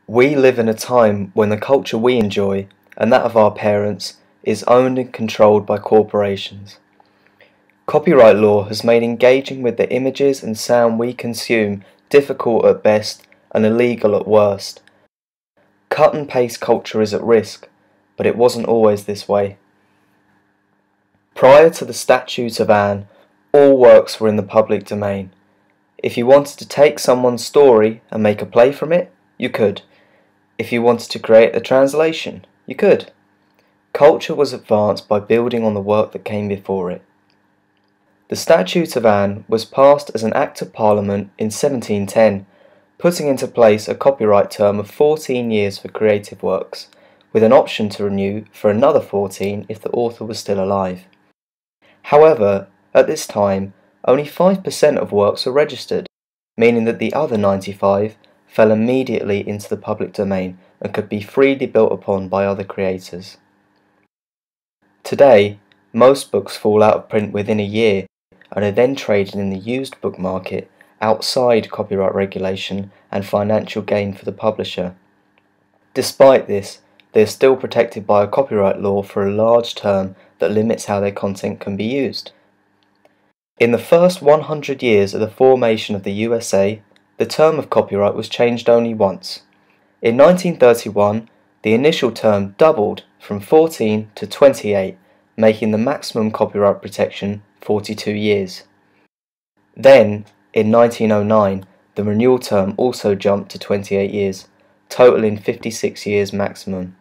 We live in a time when the culture we enjoy, and that of our parents, is owned and controlled by corporations. Copyright law has made engaging with the images and sound we consume difficult at best and illegal at worst. Cut and paste culture is at risk, but it wasn't always this way. Prior to the Statute of Anne, all works were in the public domain. If you wanted to take someone's story and make a play from it, you could. If you wanted to create a translation, you could. Culture was advanced by building on the work that came before it. The Statute of Anne was passed as an Act of Parliament in 1710, putting into place a copyright term of 14 years for creative works, with an option to renew for another 14 if the author was still alive. However, at this time, only 5% of works were registered, meaning that the other 95 fell immediately into the public domain and could be freely built upon by other creators. Today, most books fall out of print within a year and are then traded in the used book market outside copyright regulation and financial gain for the publisher. Despite this, they are still protected by a copyright law for a large term that limits how their content can be used. In the first 100 years of the formation of the USA, the term of copyright was changed only once. In 1931, the initial term doubled from 14 to 28, making the maximum copyright protection 42 years. Then, in 1909, the renewal term also jumped to 28 years, totaling 56 years maximum.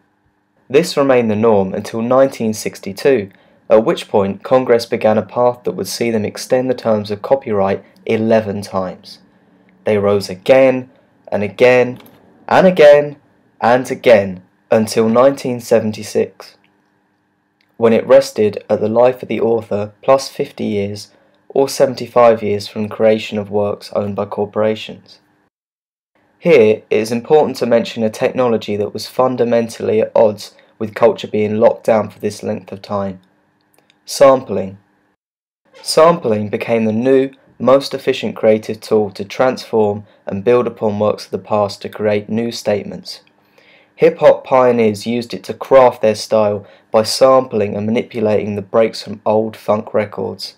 This remained the norm until 1962, at which point Congress began a path that would see them extend the terms of copyright 11 times. They rose again, and again, and again, and again, until 1976, when it rested at the life of the author plus 50 years, or 75 years from creation of works owned by corporations. Here, it is important to mention a technology that was fundamentally at odds with culture being locked down for this length of time. Sampling. Sampling became the new, most efficient creative tool to transform and build upon works of the past to create new statements. Hip-hop pioneers used it to craft their style by sampling and manipulating the breaks from old funk records.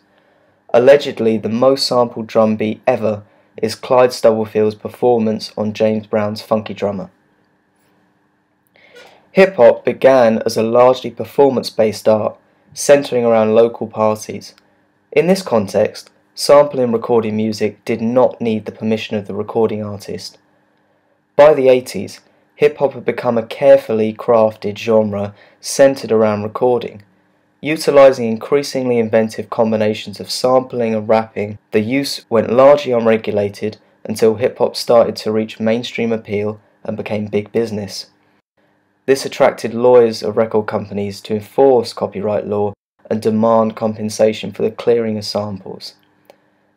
Allegedly, the most sampled drum beat ever is Clyde Stubblefield's performance on James Brown's Funky Drummer. Hip-hop began as a largely performance-based art, centering around local parties. In this context, sampling and recording music did not need the permission of the recording artist. By the 80s, hip-hop had become a carefully crafted genre centered around recording. Utilizing increasingly inventive combinations of sampling and rapping, the use went largely unregulated until hip-hop started to reach mainstream appeal and became big business. This attracted lawyers of record companies to enforce copyright law and demand compensation for the clearing of samples.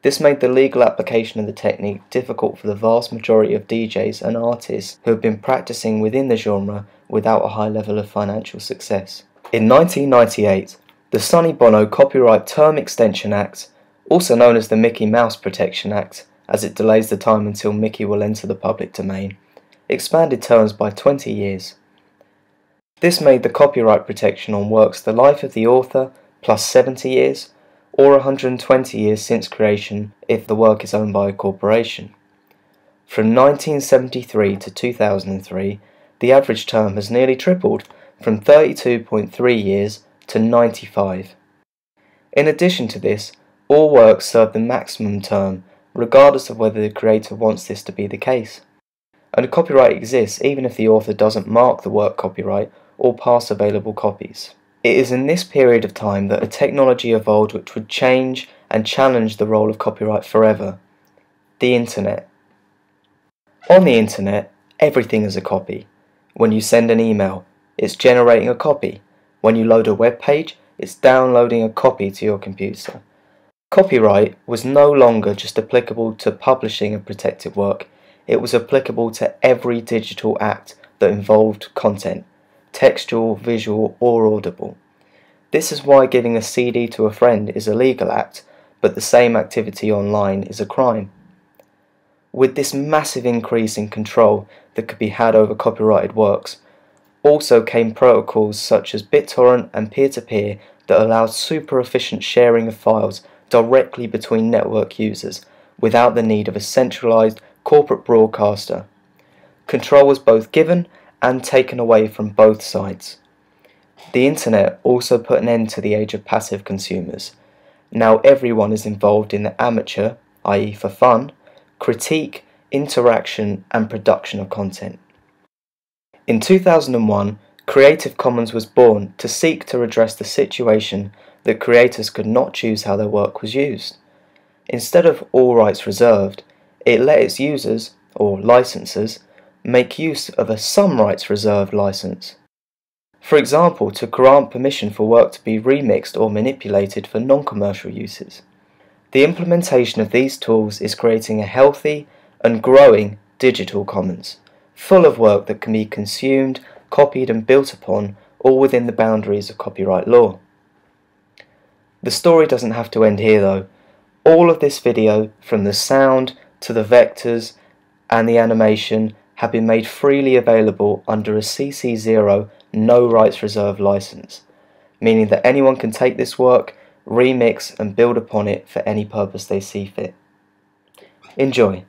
This made the legal application of the technique difficult for the vast majority of DJs and artists who had been practicing within the genre without a high level of financial success. In 1998, the Sonny Bono Copyright Term Extension Act, also known as the Mickey Mouse Protection Act, as it delays the time until Mickey will enter the public domain, expanded terms by 20 years. This made the copyright protection on works the life of the author plus 70 years, or 120 years since creation if the work is owned by a corporation. From 1973 to 2003, the average term has nearly tripled, from 32.3 years to 95. In addition to this, all works serve the maximum term, regardless of whether the creator wants this to be the case. And copyright exists even if the author doesn't mark the work copyright or pass available copies. It is in this period of time that a technology evolved which would change and challenge the role of copyright forever: the Internet. On the Internet, everything is a copy. When you send an email, it's generating a copy. When you load a web page, it's downloading a copy to your computer. Copyright was no longer just applicable to publishing a protected work, it was applicable to every digital act that involved content, textual, visual, or audible. This is why giving a CD to a friend is a legal act, but the same activity online is a crime. With this massive increase in control that could be had over copyrighted works, also came protocols such as BitTorrent and peer-to-peer that allowed super efficient sharing of files directly between network users without the need of a centralized corporate broadcaster. Control was both given and taken away from both sides. The internet also put an end to the age of passive consumers. Now everyone is involved in the amateur, i.e. for fun, critique, interaction and production of content. In 2001, Creative Commons was born to seek to redress the situation that creators could not choose how their work was used. Instead of all rights reserved, it let its users, or licensors, make use of a some rights reserved license. For example, to grant permission for work to be remixed or manipulated for non-commercial uses. The implementation of these tools is creating a healthy and growing digital commons, full of work that can be consumed, copied and built upon, all within the boundaries of copyright law. The story doesn't have to end here though. All of this video, from the sound to the vectors and the animation, have been made freely available under a CC0 no rights reserved license, meaning that anyone can take this work, remix and build upon it for any purpose they see fit. Enjoy!